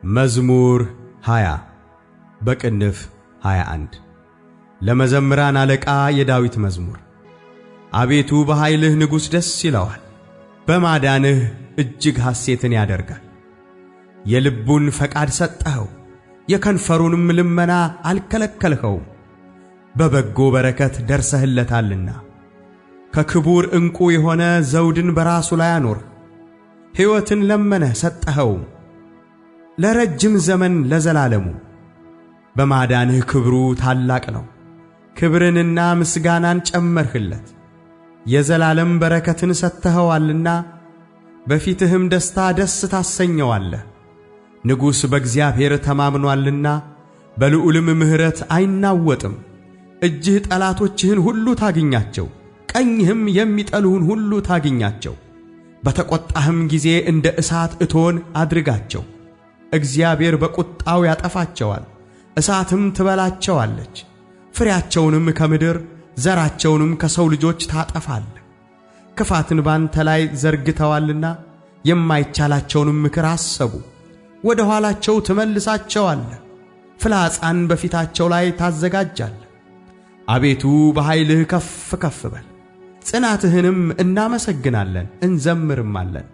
መዝሙር 20 በቅንፍ 21 ለመዘምራን አለቃ የዳዊት መዝሙር። አቤቱ በኃይልህ ንጉሥ ደስ ይለዋል፣ በማዳንህ እጅግ ሐሴትን ያደርጋል። የልቡን ፈቃድ ሰጠኸው፣ የከንፈሩንም ልመና አልከለከልኸውም። በበጎ በረከት ደርሰህለታልና ከክቡር ዕንቁ የሆነ ዘውድን በራሱ ላይ አኖርህ። ሕይወትን ለመነህ ሰጠኸውም፣ ለረጅም ዘመን ለዘላለሙ። በማዳንህ ክብሩ ታላቅ ነው፣ ክብርንና ምስጋናን ጨመርህለት። የዘላለም በረከትን ሰጥተኸዋልና በፊትህም ደስታ ደስ ታሰኘዋለህ። ንጉሥ በእግዚአብሔር ተማምኖአልና በልዑልም ምሕረት አይናወጥም። እጅህ ጠላቶችህን ሁሉ ታግኛቸው፣ ቀኝህም የሚጠሉህን ሁሉ ታግኛቸው። በተቈጣህም ጊዜ እንደ እሳት እቶን አድርጋቸው። እግዚአብሔር በቁጣው ያጠፋቸዋል፣ እሳትም ትበላቸዋለች። ፍሬያቸውንም ከምድር ዘራቸውንም ከሰው ልጆች ታጠፋለህ። ክፋትን ባንተ ላይ ዘርግተዋልና የማይቻላቸውንም ምክር አሰቡ። ወደ ኋላቸው ትመልሳቸዋለህ፣ ፍላጻን በፊታቸው ላይ ታዘጋጃለህ። አቤቱ በኃይልህ ከፍ ከፍ በል፣ ጽናትህንም እናመሰግናለን እንዘምርማለን።